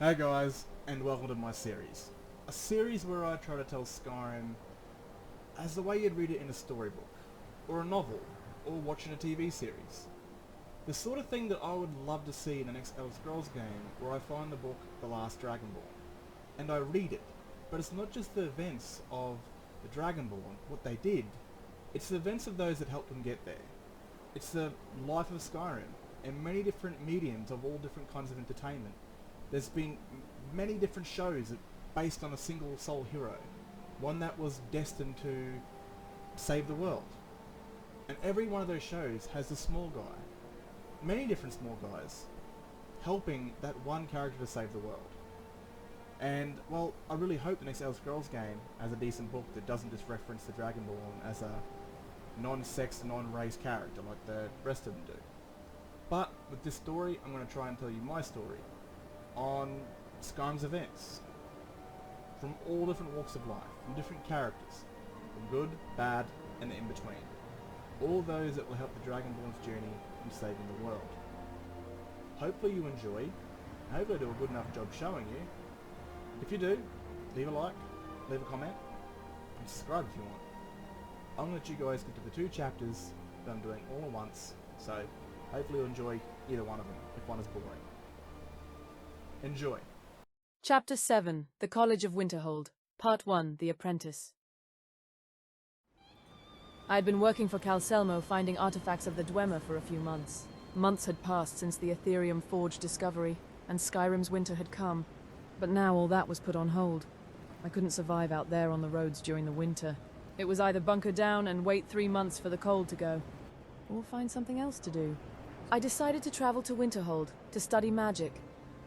Hey guys, and welcome to my series. A series where I try to tell Skyrim as the way you'd read it in a storybook, or a novel, or watching a TV series. The sort of thing that I would love to see in the next Elder Scrolls game where I find the book The Last Dragonborn, and I read it, but it's not just the events of the Dragonborn, what they did, it's the events of those that helped them get there. It's the life of Skyrim, and many different mediums of all different kinds of entertainment. There's been many different shows based on a single sole hero, one that was destined to save the world. And every one of those shows has a small guy, many different small guys, helping that one character to save the world. And, well, I really hope the next Elder Scrolls game has a decent book that doesn't just reference the Dragonborn as a non-sex, non-race character like the rest of them do. But with this story, I'm going to try and tell you my story on Skyrim's events from all different walks of life, from different characters, from good, bad, and in between. All those that will help the Dragonborn's journey in saving the world. Hopefully you enjoy, and hopefully I do a good enough job showing you. If you do, leave a like, leave a comment, and subscribe if you want. I'm going to let you guys get to the two chapters that I'm doing all at once, so hopefully you'll enjoy either one of them, if one is boring. Enjoy. Chapter 7, The College of Winterhold, Part 1, The Apprentice. I had been working for Calcelmo finding artifacts of the Dwemer for a few months. Months had passed since the Ethereum Forge discovery, and Skyrim's winter had come. But now all that was put on hold. I couldn't survive out there on the roads during the winter. It was either bunker down and wait 3 months for the cold to go, or find something else to do. I decided to travel to Winterhold to study magic.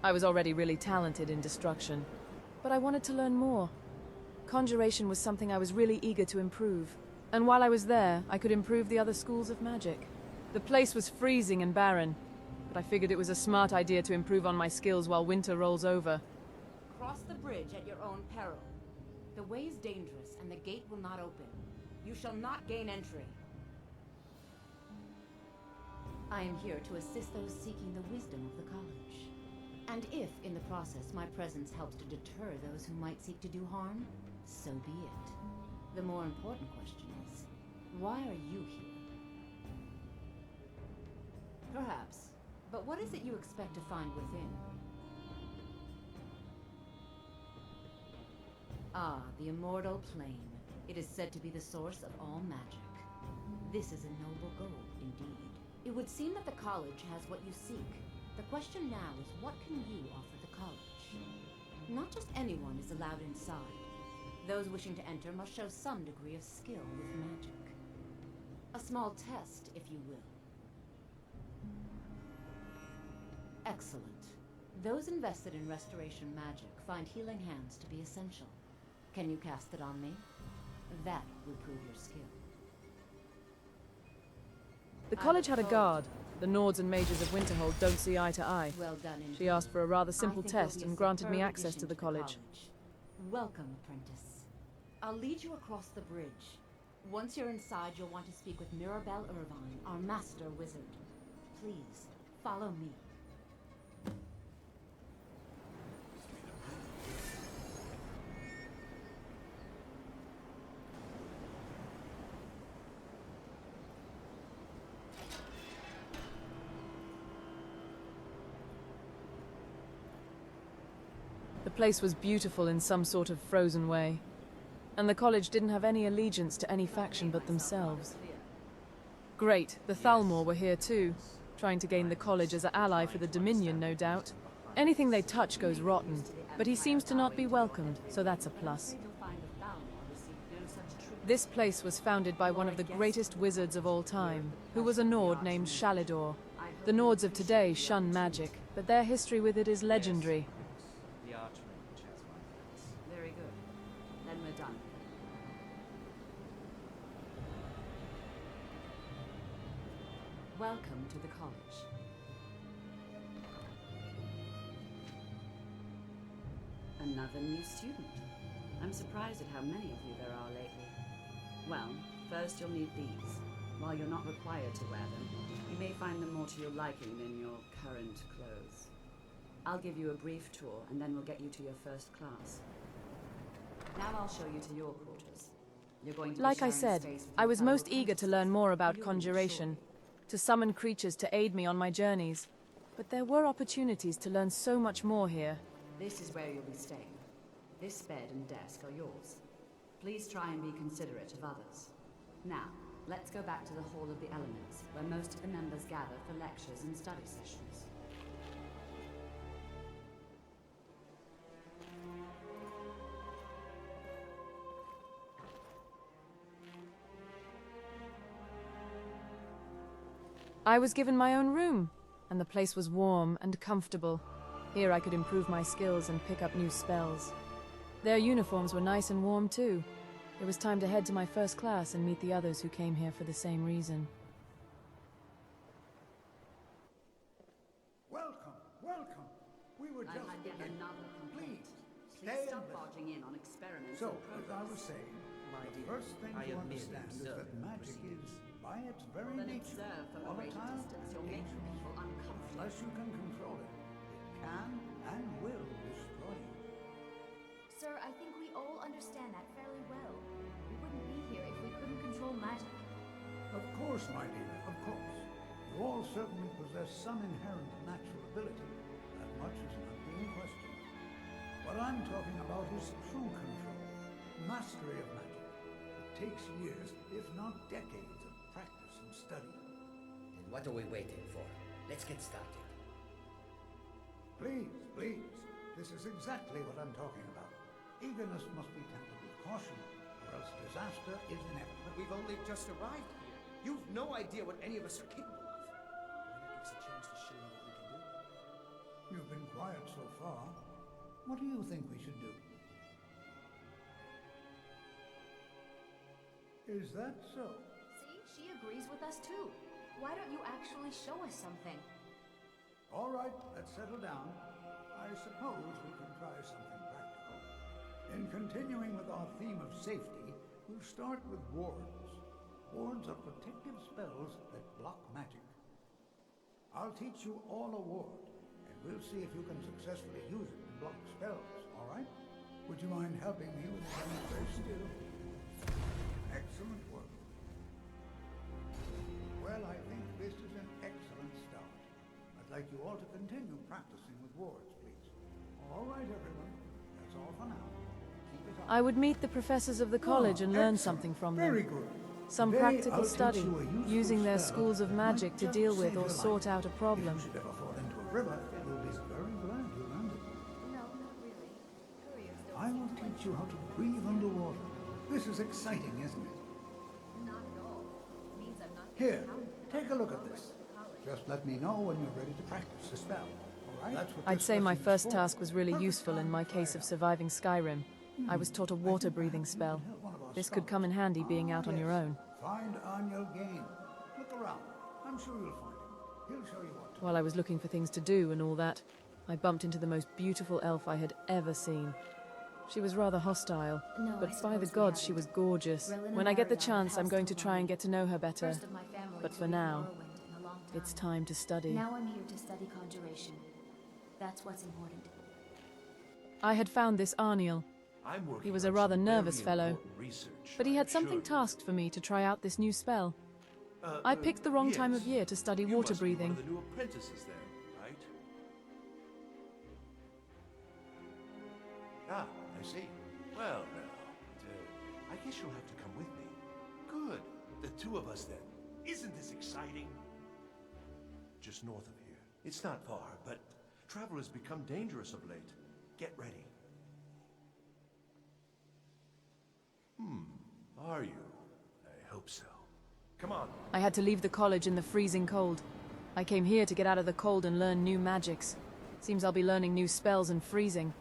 I was already really talented in destruction, but I wanted to learn more. Conjuration was something I was really eager to improve, and while I was there, I could improve the other schools of magic. The place was freezing and barren, but I figured it was a smart idea to improve on my skills while winter rolls over. Cross the bridge at your own peril. The way is dangerous, and the gate will not open. You shall not gain entry. I am here to assist those seeking the wisdom of the college. And if, in the process, my presence helps to deter those who might seek to do harm, so be it. The more important question is, why are you here? Perhaps, but what is it you expect to find within? Ah, the immortal plane. It is said to be the source of all magic. This is a noble goal, indeed. It would seem that the college has what you seek. The question now is, what can you offer the college? Not just anyone is allowed inside. Those wishing to enter must show some degree of skill with magic. A small test, if you will. Excellent. Those invested in restoration magic find healing hands to be essential. Can you cast it on me? That will prove your skill. The college had a guard. The Nords and Mages of Winterhold don't see eye to eye. Well done, indeed. She asked for a rather simple I think you'll test be a and granted me superb access to addition the college. Welcome, Apprentice. I'll lead you across the bridge. Once you're inside, you'll want to speak with Mirabelle Irvine, our master wizard. Please, follow me. The place was beautiful in some sort of frozen way, and the college didn't have any allegiance to any faction but themselves. Great, the Thalmor were here too, trying to gain the college as an ally for the Dominion, no doubt. Anything they touch goes rotten, but he seems to not be welcomed, so that's a plus. This place was founded by one of the greatest wizards of all time, who was a Nord named Shalidor. The Nords of today shun magic, but their history with it is legendary. Very good. Then we're done. Welcome to the college. Another new student. I'm surprised at how many of you there are lately. Well, first you'll need these. While you're not required to wear them, you may find them more to your liking than your current clothes. I'll give you a brief tour, and then we'll get you to your first class. Now I'll show you to your quarters. You're going to be Like I sharing said, space with I your was fellow most eager to learn more about You'll conjuration, enjoy. to summon creatures to aid me on my journeys. But there were opportunities to learn so much more here. This is where you'll be staying. This bed and desk are yours. Please try and be considerate of others. Now, let's go back to the Hall of the Elements, where most of the members gather for lectures and study sessions. I was given my own room, and the place was warm and comfortable. Here I could improve my skills and pick up new spells. Their uniforms were nice and warm too. It was time to head to my first class and meet the others who came here for the same reason. Welcome, welcome. We were just I've had yet beginning. another complaint. Please, Please stay stop and listen. barging in on experiments So, in as I was progress. saying, My the dear, first thing I to am merely understand is that observing magic is, proceedings. by its very Then nature, observe from a greater volatile distance. You'll make dangerous. people uncomfortable. Unless you can control it, it can and will destroy you. Sir, I think we all understand that fairly well. We wouldn't be here if we couldn't control magic. Of course, my dear, of course. You all certainly possess some inherent natural ability. That much is not being questioned. What I'm talking about is true control, mastery of magic. It takes years, if not decades, of practice and study. Then what are we waiting for? Let's get started. Please, please. This is exactly what I'm talking about. Eagerness must be tempered with caution, or else disaster is inevitable. But we've only just arrived here. You've no idea what any of us are capable of. Why not give us a chance to show you what we can do? You've been quiet so far. What do you think we should do? Is that so? See, she agrees with us too. Why don't you actually show us something? All right, let's settle down. I suppose we can try something practical. In continuing with our theme of safety, we'll start with wards. Wards are protective spells that block magic. I'll teach you all a ward, and we'll see if you can successfully use it to block spells, all right? Would you mind helping me with the demonstration? Excellent work. Well, I think this is an excellent start. I'd like you all to continue practicing with wards, please. All right, everyone. That's all for now. Keep it up. I would meet the professors of the college and learn Excellent. something from Very them. good. Some Today, practical I'll teach study, you a useful using their spell schools of that might magic to just deal save with or your sort life. out a If problem. you should ever fall into a river, you'll be very glad you learned it. No, not really. Couriers don't I will teach you how to breathe underwater. This is exciting, isn't it? Not at all. It means I'm not Here, counted. take a look at this. Just let me know when you're ready to practice the spell. All right? That's what I'd this say my lesson is first for. task was really Perfect useful in time my to try case it of out. surviving Skyrim. I was taught a water breathing spell. This could come in handy being out on your own. Find Anya Gain. Look around. I'm sure you'll find him. He'll show you what to do. While I was looking for things to do and all that, I bumped into the most beautiful elf I had ever seen. She was rather hostile, No, but I by the suppose we gods, she haven't. was gorgeous. Relin When and I get the Ariel chance, I'm housed going to in try and Hawaii. get to know her better. First of my family But to for leave now, Morrowind in a long time. it's time to study. Now I'm here to study conjuration. That's what's important. I had found this Arniel, I'm working He was a on rather some nervous very fellow, important research, but he I had something assure you. tasked for me to try out this new spell. I picked the wrong time of yes. year to study You water must be one breathing. of the new apprentices then, right? Ah, I see. Well, now, I guess you'll have to come with me. Good. The two of us then. Isn't this exciting? Just north of here. It's not far, but travel has become dangerous of late. Get ready. Are you? I hope so. Come on. I had to leave the college in the freezing cold. I came here to get out of the cold and learn new magics. Seems I'll be learning new spells and freezing.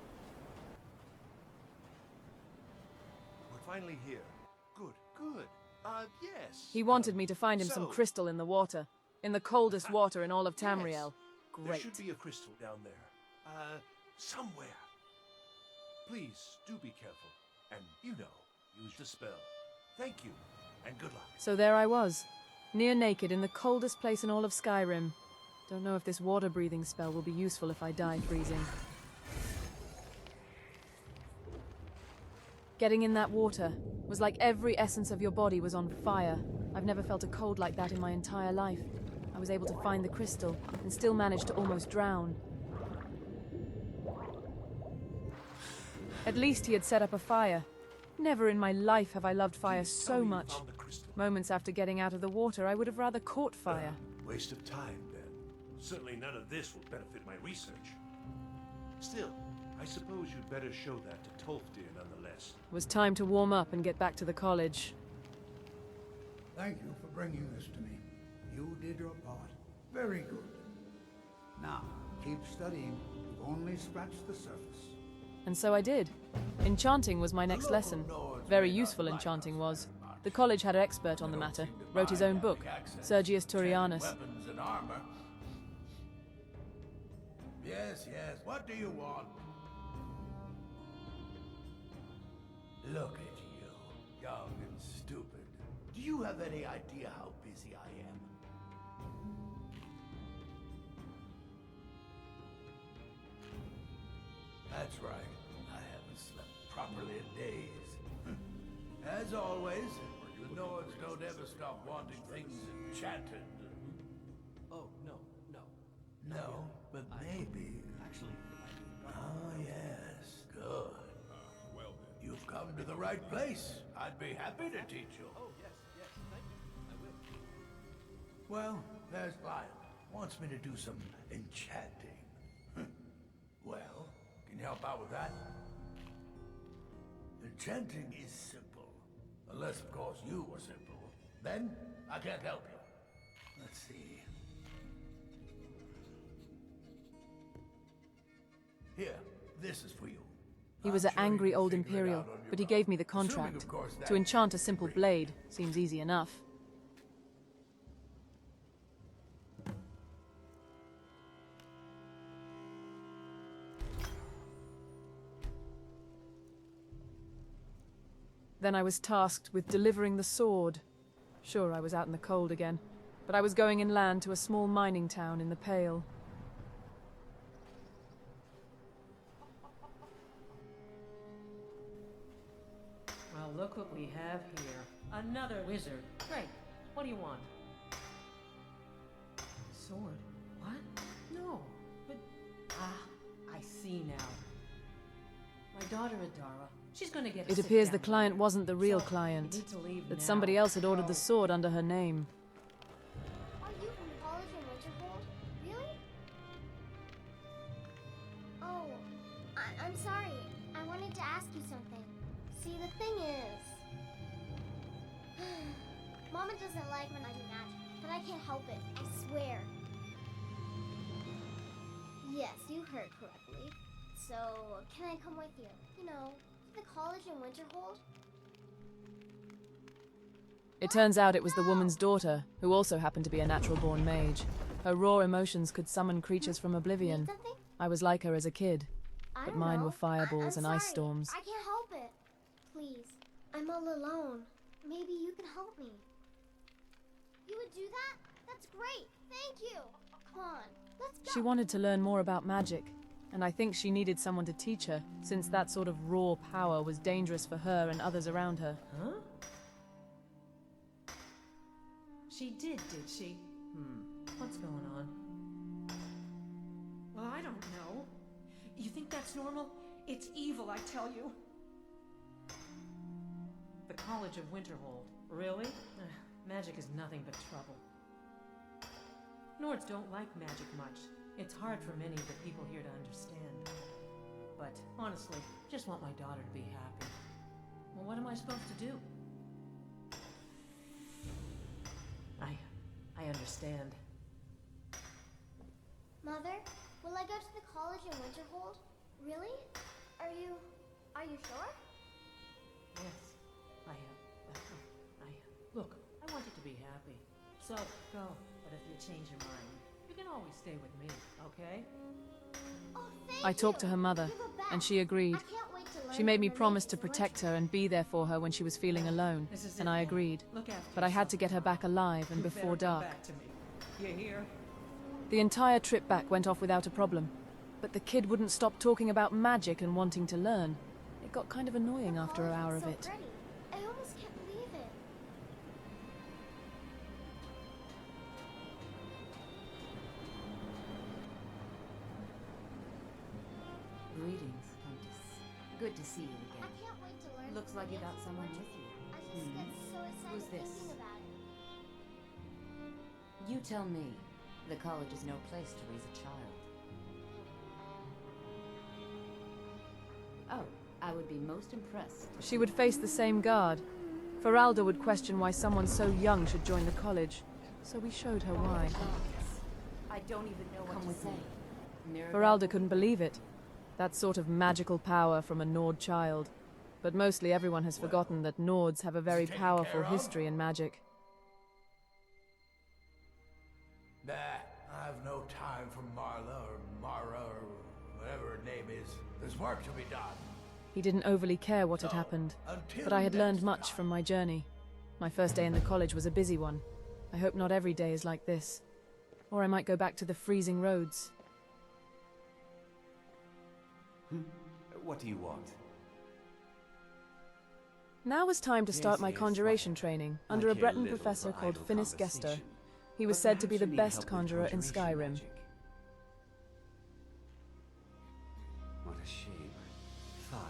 We're finally here. Good, good. Yes. He wanted me to find him some so- crystal in the water. In the coldest water in all of Tamriel. There Great. should be a crystal down there. Somewhere. Please, do be careful. And, use the spell. Thank you, and good luck. So there I was, near naked in the coldest place in all of Skyrim. Don't know if this water-breathing spell will be useful if I die freezing. Getting in that water was like every essence of your body was on fire. I've never felt a cold like that in my entire life. I was able to find the crystal and still managed to almost drown. At least he had set up a fire. Never in my life have I loved fire so much. Moments after getting out of the water, I would have rather caught fire. Waste of time, then. Certainly none of this will benefit my research. Still, I suppose you'd better show that to Tolfdir nonetheless. It was time to warm up and get back to the college. Thank you for bringing this to me. You did your part. Very good. Now, keep studying. You've only scratched the surface. And so I did. Enchanting was my next lesson. Very useful enchanting was. The college had an expert on the matter, wrote his own book, Sergius Turianus. Weapons and armor. Yes, yes. What do you want? Look at you, young and stupid. Do you have any idea how busy I am? That's right. I haven't slept properly in days. As always, the Nords don't ever stop wanting things enchanted. Oh, no. No, but maybe. Actually, Oh, yes. Good. You've come to the right place. I'd be happy to teach you. oh, yes, thank you. I will. Well, there's Lion. Wants me to do some enchanting. Well, can you help out with that? Enchanting is simple. Unless, of course, you were simple. Then, I can't help you. Let's see. Here, this is for you. He was I'm an sure you angry can old figure it Imperial, out on your but he own. gave me the Assuming, contract. of course, To that enchant a is simple free. blade seems easy enough. Then I was tasked with delivering the sword. Sure, I was out in the cold again, but I was going inland to a small mining town in the Pale. Well, look what we have here. Another wizard. Great. What do you want? Sword? What? No. But... I see now. My daughter Adara. She's gonna get a It sit appears down the client later. wasn't the real So, client, you need to leave that now. somebody else had ordered Go. the sword under her name. Are you from college in Winterhold? Really? Oh, I'm sorry. I wanted to ask you something. See, the thing is... Mama doesn't like when I do magic, but I can't help it. I swear. Yes, you heard correctly. So, can I come with you? You know, to the college in Winterhold? It turns out it was the woman's daughter, who also happened to be a natural-born mage. Her raw emotions could summon creatures from oblivion. Need something? I was like her as a kid, I but don't mine know. were fireballs I'm and ice sorry. storms. I can't help it. Please, I'm all alone. Maybe you can help me. You would do that? That's great. Thank you. Come on, let's go. She wanted to learn more about magic, and I think she needed someone to teach her, since that sort of raw power was dangerous for her and others around her. Huh? She did she? What's going on? Well, I don't know. You think that's normal? It's evil, I tell you. The College of Winterhold. Really? Magic is nothing but trouble. Nords don't like magic much. It's hard for many of the people here to understand. But honestly, just want my daughter to be happy. Well, what am I supposed to do? I understand. Mother, will I go to the college in Winterhold? Really? Are you sure? Yes, look, I want you to be happy. So, go. But if you change your mind, you can always stay with me, okay? Oh, thank I talked to you. her mother, You're the best. and she agreed. I can't wait to learn She made me from the promise to mages in protect her Winterhold. and be there for her when she was feeling alone, This is and it I then. agreed. Look after But I had to yourself. get her back alive and You before better come dark. back to me. You hear? The entire trip back went off without a problem. But the kid wouldn't stop talking about magic and wanting to learn. It got kind of annoying after an hour of it. So pretty. I almost can't believe it. Greetings, Apprentice. Good to see you I again. can't wait to learn. Looks like you got someone with you. I just get so excited Who's this? thinking about it. You tell me. The college is no place to raise a child. Oh, I would be most impressed. She would face the same guard. Feralda would question why someone so young should join the college. So we showed her why. I don't even know what to say. Feralda couldn't believe it. That sort of magical power from a Nord child. But mostly everyone has forgotten that Nords have a very powerful history in magic. Nah, I've no time for Marla or Mara or whatever her name is. There's work to be done. He didn't overly care what had happened, but I had learned much from my journey. My first day in the college was a busy one. I hope not every day is like this. Or I might go back to the freezing roads. What do you want? Now was time to start my Yes, conjuration why? training I under a care Breton little professor for called idle Finis Gester. conversation, He was but said to be perhaps the you need best help with conjurer in conjuration Skyrim. magic. What a shame. Fine.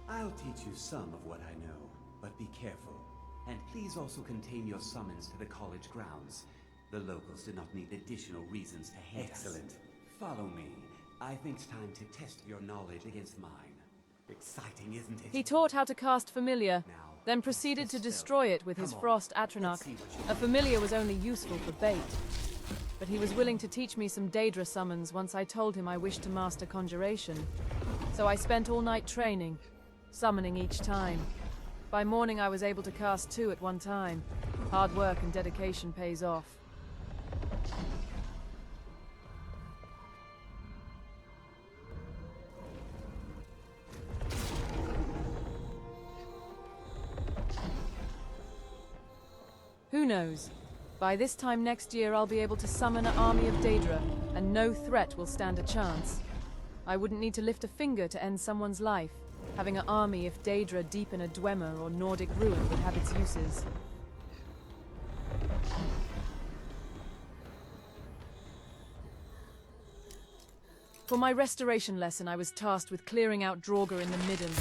I'll teach you some of what I know, but be careful. And please also contain your summons to the college grounds. The locals do not need additional reasons to hate us. Excellent. Follow me. I think it's time to test your knowledge against mine. Exciting, isn't it? He taught how to cast Familiar, Now, then proceeded to destroy it with his Come on, Frost let's Atronach. see what you A Familiar was only useful for bait. But he was willing to teach me some Daedra summons once I told him I wished to master conjuration. So I spent all night training, summoning each time. By morning I was able to cast 2 at one time. Hard work and dedication pays off. Who knows? By this time next year I'll be able to summon an army of Daedra, and no threat will stand a chance. I wouldn't need to lift a finger to end someone's life. Having an army if Daedra deep in a Dwemer or Nordic ruin would have its uses. For my restoration lesson, I was tasked with clearing out Draugr in the Midden.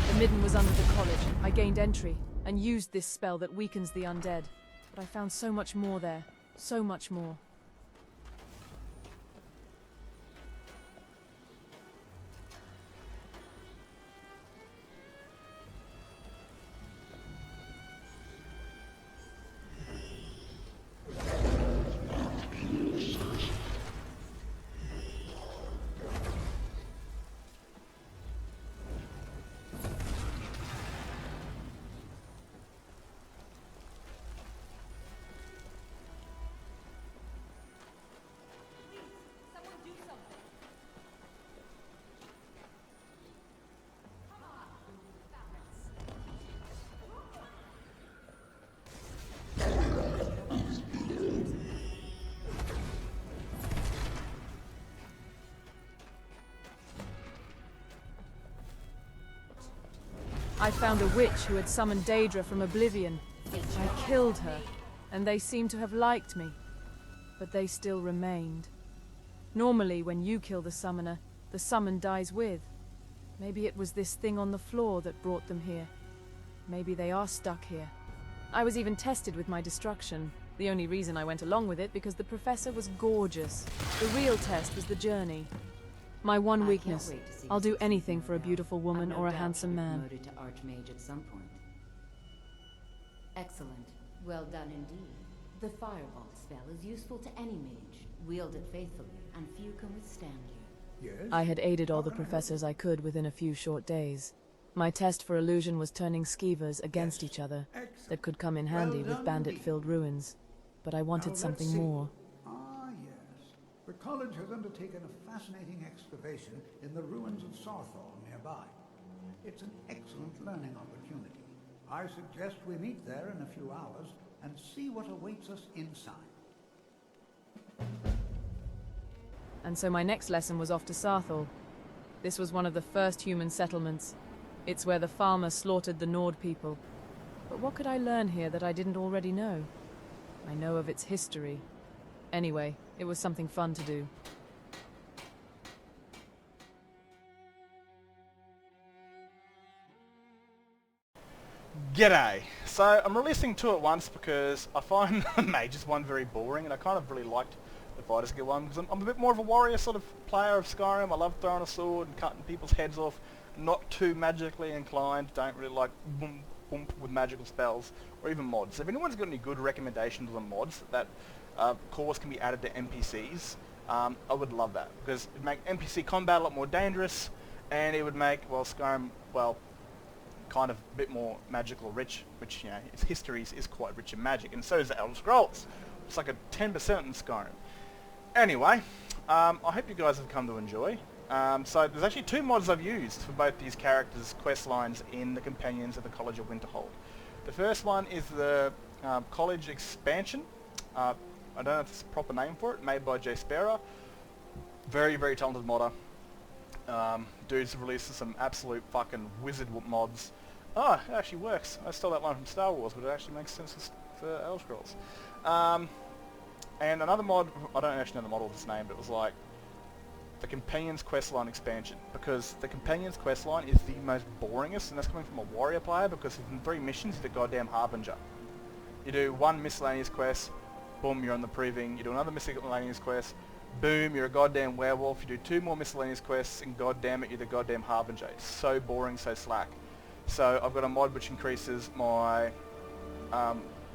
The Midden was under the college. I gained entry, and used this spell that weakens the undead. But I found so much more there. So much more. I found a witch who had summoned Daedra from oblivion. I killed her, and they seemed to have liked me. But they still remained. Normally, when you kill the summoner, the summon dies with. Maybe it was this thing on the floor that brought them here. Maybe they are stuck here. I was even tested with my destruction. The only reason I went along with it because the professor was gorgeous. The real test was the journey. My one weakness. I'll do anything for a beautiful woman or a handsome man. Promoted to Archmage at some point. Excellent. Well done indeed. The Fireball spell is useful to any mage. Wield it faithfully, and few can withstand you. Yes? I had aided all the professors I could within a few short days. My test for illusion was turning skeevers against each other. Excellent. That could come in handy Well with done bandit-filled ruins. But I wanted Now, something let's see. more. Ah, yes. The college has undertaken a fascinating excavation in the ruins of Sarthal nearby. It's an excellent learning opportunity. I suggest we meet there in a few hours and see what awaits us inside. and so my next lesson was off to Sarthal. This was one of the first human settlements. It's where the farmer slaughtered the Nord people. But what could I learn here that I didn't already know? I know of its history. Anyway, it was something fun to do. G'day! So I'm releasing two at once because I find the Mages one very boring, and I kind of really liked the Fighter Skill one because I'm a bit more of a warrior sort of player of Skyrim. I love throwing a sword and cutting people's heads off. Not too magically inclined, don't really like boom boom with magical spells or even mods. If anyone's got any good recommendations on mods that cores can be added to NPCs, I would love that because it would make NPC combat a lot more dangerous, and it would make, well, Skyrim, well, kind of a bit more magical rich, which, you know, its history is quite rich in magic, and so is the Elder Scrolls. It's like a 10% in Skyrim. Anyway, I hope you guys have come to enjoy. So there's actually two mods I've used for both these characters' quest lines in the Companions of the College of Winterhold. The first one is the College Expansion. I don't know if it's a proper name for it, made by Jay Sparrow. Very, very talented modder. Dude's released some absolute fucking wizard mods. Oh, it actually works. I stole that line from Star Wars, but it actually makes sense for Elder Scrolls. And another mod, I don't actually know the model of its name, but it was like the Companion's Questline expansion, because the Companion's Questline is the most boringest, and that's coming from a warrior player, because in 3 missions you're the goddamn Harbinger. You do one miscellaneous quest, boom, you're on the Proving. You do another miscellaneous quest, boom, you're a goddamn werewolf. You do 2 more miscellaneous quests, and goddamn it, you're the goddamn Harbinger. It's so boring, so slack. So I've got a mod which increases my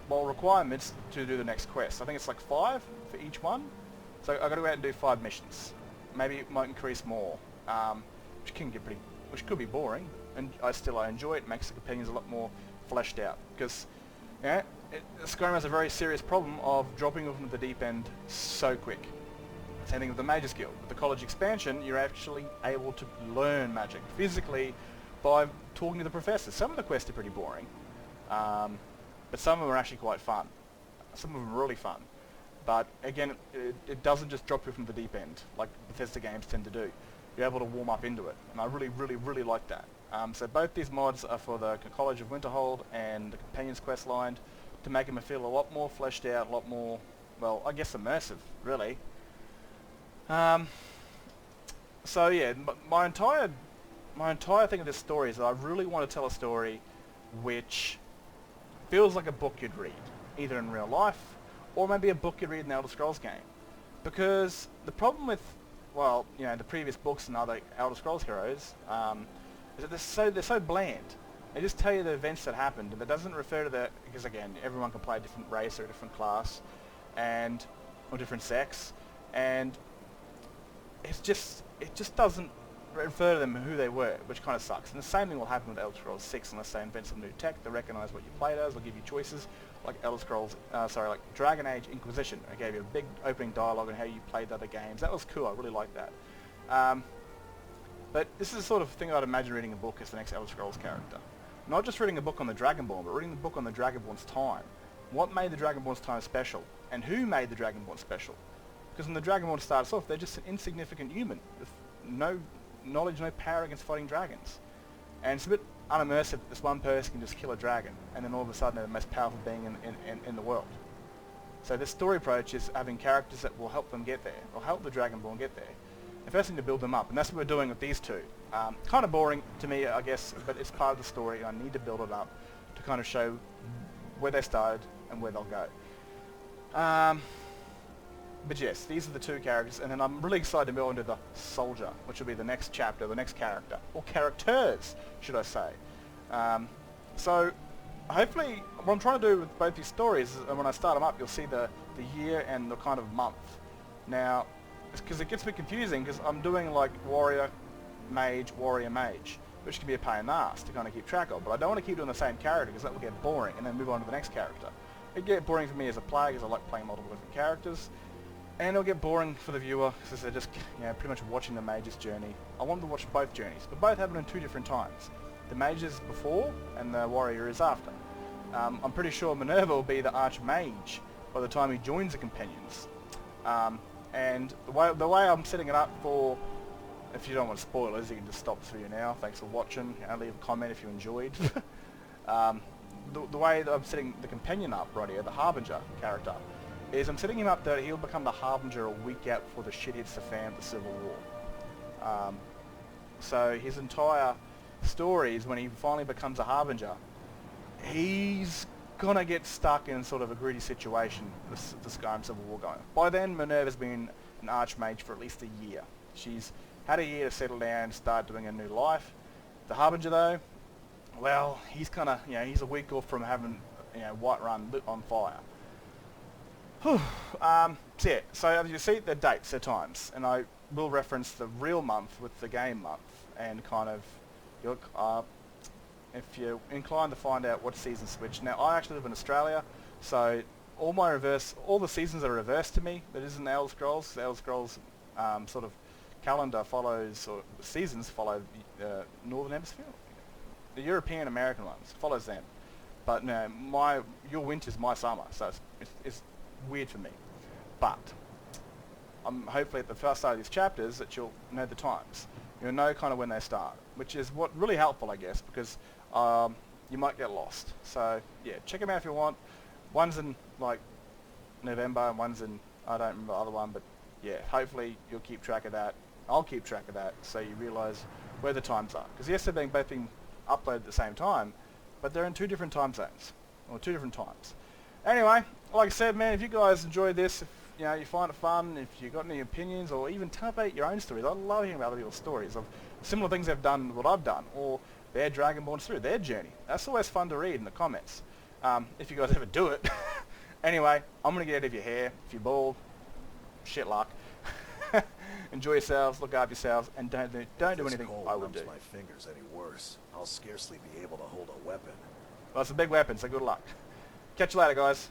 requirements to do the next quest. I think it's like 5 for each one. So I've got to go out and do 5 missions. Maybe it might increase more, which can get which could be boring, and I enjoy it. It makes the companions a lot more fleshed out, because Skyrim has a very serious problem of dropping off into the deep end so quick. Same thing with the Mages Guild. With the college expansion, you're actually able to learn magic physically by talking to the professors. Some of the quests are pretty boring, but some of them are actually quite fun. Some of them are really fun. But again, it doesn't just drop you from the deep end like Bethesda games tend to do. You're able to warm up into it, and I really, really, really like that. So both these mods are for the College of Winterhold and the Companion's Quest line to make them feel a lot more fleshed out, a lot more, well, I guess immersive, really. So yeah, my entire thing of this story is that I really want to tell a story which feels like a book you'd read, either in real life or maybe a book you'd read in the Elder Scrolls game. Because the problem with, well, you know, the previous books and other Elder Scrolls heroes is that they're so bland. They just tell you the events that happened, and it doesn't refer to the, because again, everyone can play a different race or a different class, or different sex, and it just doesn't refer to them who they were, which kind of sucks. And the same thing will happen with Elder Scrolls 6 unless they invent some new tech that recognise what you played as, or give you choices, like like Dragon Age Inquisition. I gave you a big opening dialogue on how you played the other games. That was cool, I really liked that. But this is the sort of thing I'd imagine reading a book as the next Elder Scrolls character. Not just reading a book on the Dragonborn, but reading the book on the Dragonborn's time. What made the Dragonborn's time special? And who made the Dragonborn special? Because when the Dragonborn starts off, they're just an insignificant human with no knowledge, no power against fighting dragons. And it's a bit unimmersive that this one person can just kill a dragon, and then all of a sudden they're the most powerful being in the world. So this story approach is having characters that will help them get there, or help the Dragonborn get there. The first thing to build them up, and that's what we're doing with these two. Kind of boring to me, I guess, but it's part of the story, and I need to build it up to kind of show where they started and where they'll go. But yes, these are the two characters, and then I'm really excited to go into the Soldier, which will be the next chapter, the next character, or characters, should I say. So, hopefully, what I'm trying to do with both these stories, is when I start them up, you'll see the year and the kind of month. Now, because it gets a bit confusing, because I'm doing like warrior, mage, which can be a pain in the ass to kind of keep track of, but I don't want to keep doing the same character, because that will get boring, and then move on to the next character. It'd get boring for me as a player, because I like playing multiple different characters. And it'll get boring for the viewer, because they're just, you know, pretty much watching the mage's journey. I want them to watch both journeys, but both happen in 2 different times. The mage is before, and the warrior is after. I'm pretty sure Minerva will be the archmage by the time he joins the companions. And the way I'm setting it up for, if you don't want spoilers, you can just stop through now. Thanks for watching. Leave a comment if you enjoyed. The way that I'm setting the companion up right here, the Harbinger character, is I'm setting him up that he'll become the Harbinger a week out before the shit hits the fan of the Civil War. So his entire story is when he finally becomes a Harbinger, he's gonna get stuck in sort of a gritty situation with the Skyrim Civil War going. By then, Minerva's been an archmage for at least a year. She's had a year to settle down and start doing a new life. The Harbinger, though, well, he's kind of, he's a week off from having, Whiterun lit on fire. So yeah, so as you see, the dates, the times, and I will reference the real month with the game month, and kind of, if you're inclined to find out what season switch. Now, I actually live in Australia, so all the seasons are reversed to me. That isn't Elder Scrolls. The Elder Scrolls sort of calendar follows, or seasons follow the Northern Hemisphere. The European American ones follows them. But no, your winter's my summer, so it's weird for me. But I'm hopefully at the first start of these chapters that you'll know the times. You'll know kind of when they start, which is what really helpful, I guess, because you might get lost. So yeah, check them out if you want. One's in like November and one's in, I don't remember the other one, but yeah, hopefully you'll keep track of that. I'll keep track of that so you realise where the times are. Because yes, they're both being uploaded at the same time, but they're in 2 different time zones, or 2 different times. Anyway, like I said, man, if you guys enjoyed this, if you find it fun, if you got any opinions, or even tell about your own stories. I love hearing about other people's stories of similar things they've done, what I've done, or their Dragonborn through their journey. That's always fun to read in the comments, if you guys ever do it. Anyway, I'm going to get out of your hair. If you're bald, shit luck. Enjoy yourselves, look after yourselves, and don't do anything I would do. My fingers any worse. I'll scarcely be able to hold a weapon. Well, it's a big weapon, so good luck. Catch you later, guys.